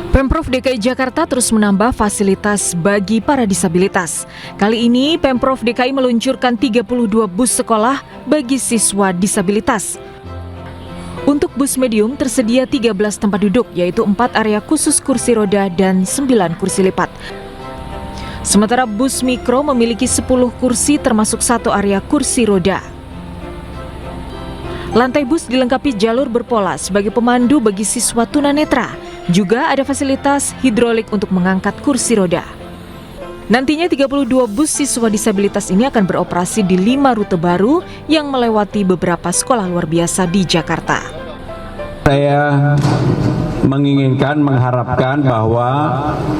Pemprov DKI Jakarta terus menambah fasilitas bagi para disabilitas. Kali ini Pemprov DKI meluncurkan 32 bus sekolah bagi siswa disabilitas. Untuk bus medium tersedia 13 tempat duduk, yaitu 4 area khusus kursi roda dan 9 kursi lipat. Sementara bus mikro memiliki 10 kursi termasuk 1 area kursi roda. Lantai bus dilengkapi jalur berpola sebagai pemandu bagi siswa tunanetra. Juga ada fasilitas hidrolik untuk mengangkat kursi roda. Nantinya 32 bus siswa disabilitas ini akan beroperasi di 5 rute baru yang melewati beberapa sekolah luar biasa di Jakarta. Saya mengharapkan bahwa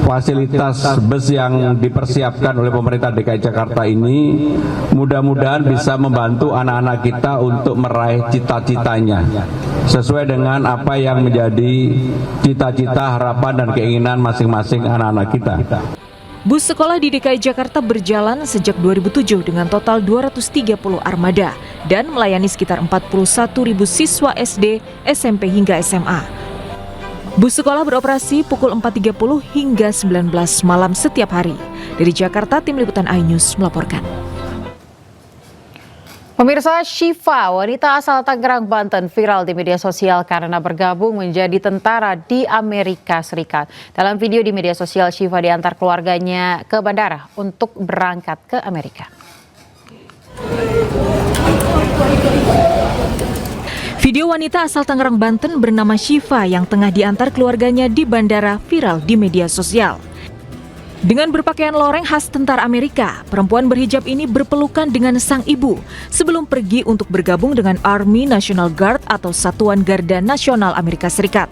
fasilitas bus yang dipersiapkan oleh pemerintah DKI Jakarta ini mudah-mudahan bisa membantu anak-anak kita untuk meraih cita-citanya sesuai dengan apa yang menjadi cita-cita, harapan, dan keinginan masing-masing anak-anak kita. Bus sekolah di DKI Jakarta berjalan sejak 2007 dengan total 230 armada dan melayani sekitar 41.000 siswa SD, SMP hingga SMA. Bus sekolah beroperasi pukul 4.30 hingga 19 malam setiap hari. Dari Jakarta, Tim Liputan iNews melaporkan. Pemirsa, Syifa, wanita asal Tangerang, Banten, viral di media sosial karena bergabung menjadi tentara di Amerika Serikat. Dalam video di media sosial, Syifa diantar keluarganya ke bandara untuk berangkat ke Amerika. Video wanita asal Tangerang, Banten bernama Syifa yang tengah diantar keluarganya di bandara viral di media sosial. Dengan berpakaian loreng khas tentara Amerika, perempuan berhijab ini berpelukan dengan sang ibu sebelum pergi untuk bergabung dengan Army National Guard atau Satuan Garda Nasional Amerika Serikat.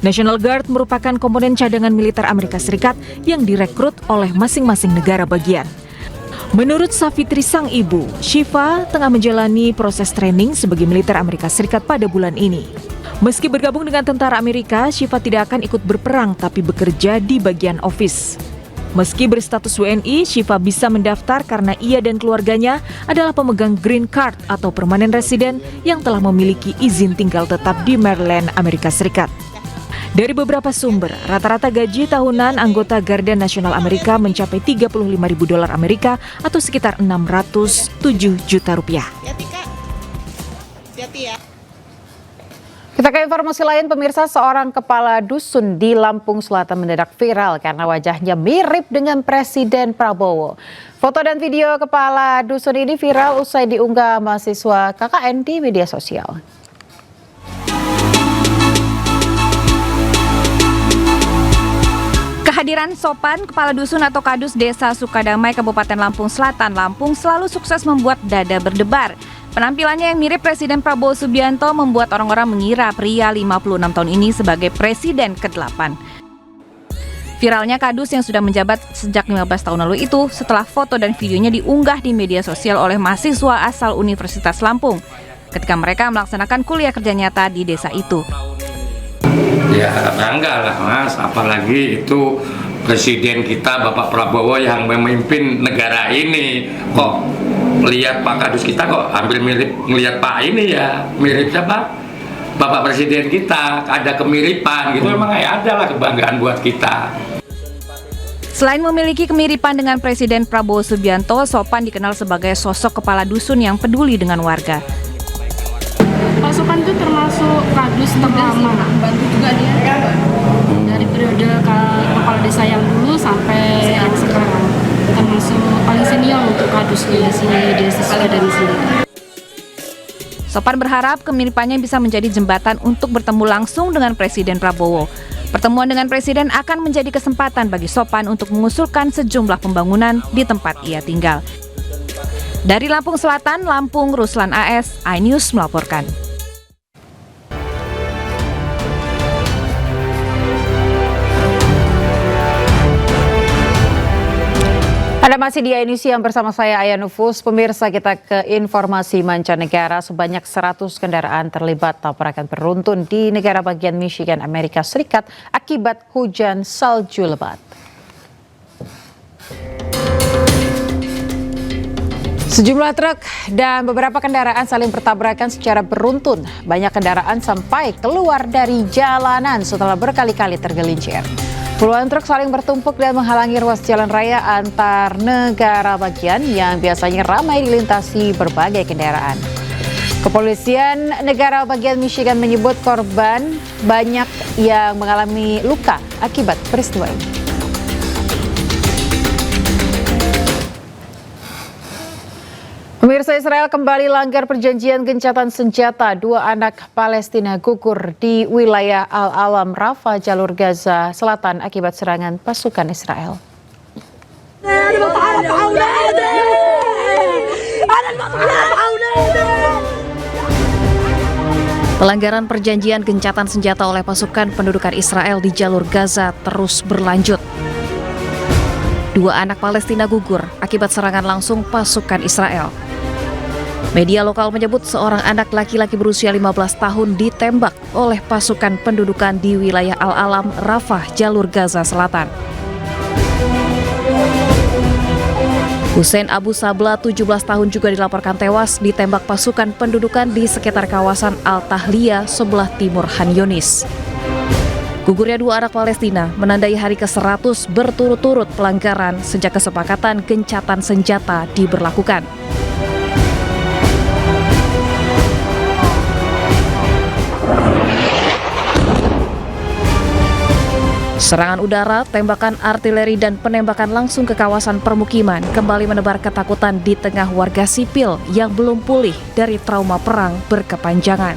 National Guard merupakan komponen cadangan militer Amerika Serikat yang direkrut oleh masing-masing negara bagian. Menurut Safitri sang ibu, Syifa tengah menjalani proses training sebagai militer Amerika Serikat pada bulan ini. Meski bergabung dengan tentara Amerika, Syifa tidak akan ikut berperang tapi bekerja di bagian office. Meski berstatus WNI, Syifa bisa mendaftar karena ia dan keluarganya adalah pemegang green card atau permanent resident yang telah memiliki izin tinggal tetap di Maryland, Amerika Serikat. Dari beberapa sumber, rata-rata gaji tahunan anggota Garda Nasional Amerika mencapai $35.000 Amerika atau sekitar 607 juta rupiah. Hati-hati ya. Kita ke informasi lain, pemirsa, seorang kepala dusun di Lampung Selatan mendadak viral karena wajahnya mirip dengan Presiden Prabowo. Foto dan video kepala dusun ini viral usai diunggah mahasiswa KKN di media sosial. Kehadiran Sopan, kepala dusun atau kadus Desa Sukadamai, Kabupaten Lampung Selatan, Lampung selalu sukses membuat dada berdebar. Penampilannya yang mirip Presiden Prabowo Subianto membuat orang-orang mengira pria 56 tahun ini sebagai Presiden ke-8. Viralnya kadus yang sudah menjabat sejak 15 tahun lalu itu setelah foto dan videonya diunggah di media sosial oleh mahasiswa asal Universitas Lampung ketika mereka melaksanakan kuliah kerja nyata di desa itu. Ya bangga lah Mas, apalagi itu Presiden kita Bapak Prabowo yang memimpin negara ini. Kok lihat Pak Kadus kita kok hampir mirip ngelihat Pak ini ya, mirip siapa? Bapak Presiden kita, ada kemiripan gitu, memang ada lah kebanggaan buat kita. Selain memiliki kemiripan dengan Presiden Prabowo Subianto, Sopan dikenal sebagai sosok kepala dusun yang peduli dengan warga. Pak Sopan itu termasuk kadus terlama, bantu juga dia dari periode kepala desa yang dulu sampai yang sekarang, termasuk paling senior untuk kadus di sini, di desa Sukadamai sendiri. Sopan berharap kemiripannya bisa menjadi jembatan untuk bertemu langsung dengan Presiden Prabowo. Pertemuan dengan Presiden akan menjadi kesempatan bagi Sopan untuk mengusulkan sejumlah pembangunan di tempat ia tinggal. Dari Lampung Selatan, Lampung, Ruslan AS, iNews melaporkan. Anda masih di iNews yang bersama saya Aya Nufus. Pemirsa, kita ke informasi mancanegara. Sebanyak 100 kendaraan terlibat tabrakan beruntun di negara bagian Michigan, Amerika Serikat akibat hujan salju lebat. Sejumlah truk dan beberapa kendaraan saling bertabrakan secara beruntun. Banyak kendaraan sampai keluar dari jalanan setelah berkali-kali tergelincir. Puluhan truk saling bertumpuk dan menghalangi ruas jalan raya antar negara bagian yang biasanya ramai dilintasi berbagai kendaraan. Kepolisian negara bagian Michigan menyebut korban banyak yang mengalami luka akibat peristiwa ini. Pemirsa, Israel kembali langgar perjanjian gencatan senjata. 2 anak Palestina gugur di wilayah Al-Alam, Rafah, jalur Gaza Selatan akibat serangan pasukan Israel. Pelanggaran perjanjian gencatan senjata oleh pasukan pendudukan Israel di jalur Gaza terus berlanjut. 2 anak Palestina gugur akibat serangan langsung pasukan Israel. Media lokal menyebut seorang anak laki-laki berusia 15 tahun ditembak oleh pasukan pendudukan di wilayah Al-Alam, Rafah, jalur Gaza Selatan. Hussein Abu Sabla, 17 tahun juga dilaporkan tewas ditembak pasukan pendudukan di sekitar kawasan Al-Tahliya, sebelah timur Khan Yunis. Gugurnya 2 anak Palestina menandai hari ke-100 berturut-turut pelanggaran sejak kesepakatan gencatan senjata diberlakukan. Serangan udara, tembakan artileri dan penembakan langsung ke kawasan permukiman kembali menebar ketakutan di tengah warga sipil yang belum pulih dari trauma perang berkepanjangan.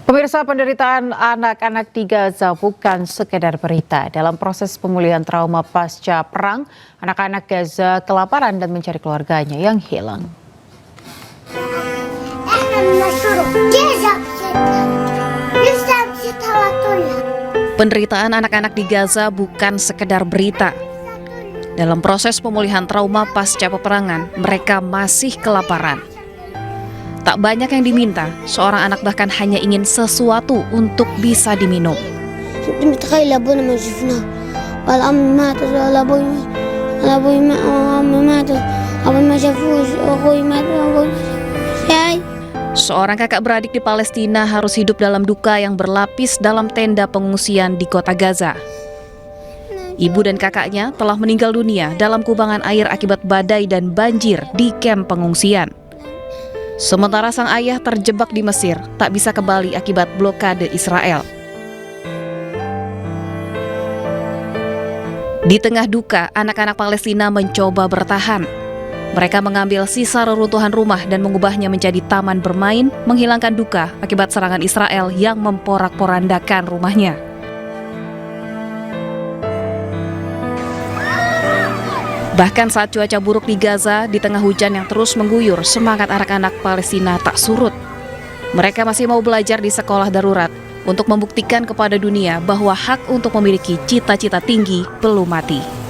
Pemirsa, penderitaan anak-anak di Gaza bukan sekedar berita. Dalam proses pemulihan trauma pasca perang, anak-anak Gaza kelaparan dan mencari keluarganya yang hilang. Penderitaan anak-anak di Gaza bukan sekedar berita. Dalam proses pemulihan trauma pasca peperangan, mereka masih kelaparan. Tak banyak yang diminta, seorang anak bahkan hanya ingin sesuatu untuk bisa diminum. Seorang kakak beradik di Palestina harus hidup dalam duka yang berlapis dalam tenda pengungsian di kota Gaza. Ibu dan kakaknya telah meninggal dunia dalam kubangan air akibat badai dan banjir di kamp pengungsian. Sementara sang ayah terjebak di Mesir, tak bisa kembali akibat blokade Israel. Di tengah duka, anak-anak Palestina mencoba bertahan. Mereka mengambil sisa reruntuhan rumah dan mengubahnya menjadi taman bermain, menghilangkan duka akibat serangan Israel yang memporak-porandakan rumahnya. Bahkan saat cuaca buruk di Gaza, di tengah hujan yang terus mengguyur, semangat anak-anak Palestina tak surut. Mereka masih mau belajar di sekolah darurat untuk membuktikan kepada dunia bahwa hak untuk memiliki cita-cita tinggi belum mati.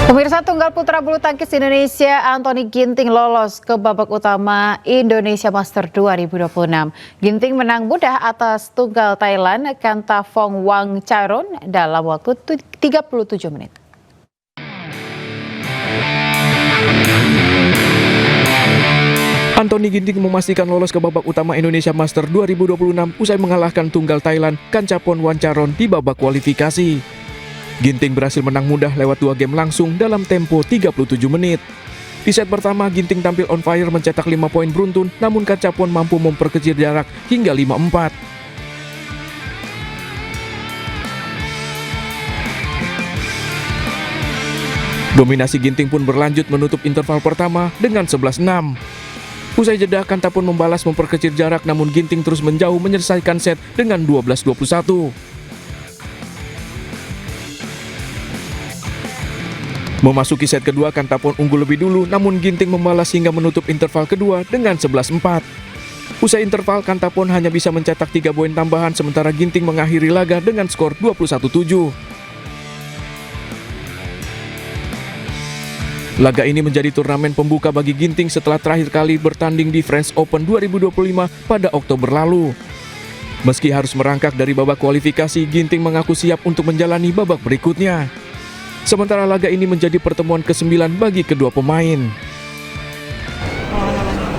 Pemirsa, tunggal putra bulu tangkis Indonesia Anthony Ginting lolos ke babak utama Indonesia Master 2026. Ginting menang mudah atas tunggal Thailand Kantafong Wangcharoen dalam waktu 37 menit. Anthony Ginting memastikan lolos ke babak utama Indonesia Master 2026 usai mengalahkan tunggal Thailand Kantafong Wangcharoen di babak kualifikasi. Ginting berhasil menang mudah lewat 2 game langsung dalam tempo 37 menit. Di set pertama, Ginting tampil on fire mencetak 5 poin beruntun, namun Kantafong mampu memperkecil jarak hingga 5-4. Dominasi Ginting pun berlanjut menutup interval pertama dengan 11-6. Usai jeda, Kanta pun membalas memperkecil jarak, namun Ginting terus menjauh menyelesaikan set dengan 12-21. Memasuki set kedua, Kanta pun unggul lebih dulu, namun Ginting membalas hingga menutup interval kedua dengan 11-4. Usai interval, Kanta pun hanya bisa mencetak 3 poin tambahan, sementara Ginting mengakhiri laga dengan skor 21-7. Laga ini menjadi turnamen pembuka bagi Ginting setelah terakhir kali bertanding di French Open 2025 pada Oktober lalu. Meski harus merangkak dari babak kualifikasi, Ginting mengaku siap untuk menjalani babak berikutnya. Sementara laga ini menjadi pertemuan ke-9 bagi kedua pemain.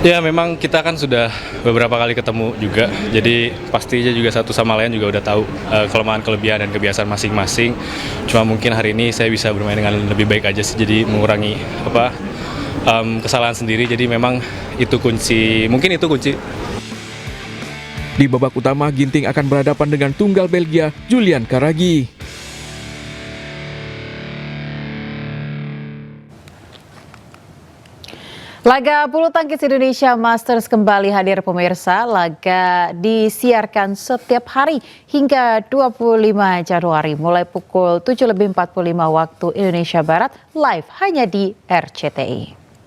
Ya, memang kita kan sudah beberapa kali ketemu juga, jadi pastinya juga satu sama lain juga udah tahu kelemahan, kelebihan, dan kebiasaan masing-masing. Cuma mungkin hari ini saya bisa bermain dengan lebih baik aja sih, jadi mengurangi kesalahan sendiri. Jadi memang itu kunci, mungkin itu kunci. Di babak utama, Ginting akan berhadapan dengan tunggal Belgia Julian Karagi. Laga bulu tangkis Indonesia Masters kembali hadir pemirsa. Laga disiarkan setiap hari hingga 25 Januari mulai pukul 7.45 waktu Indonesia Barat, live hanya di RCTI.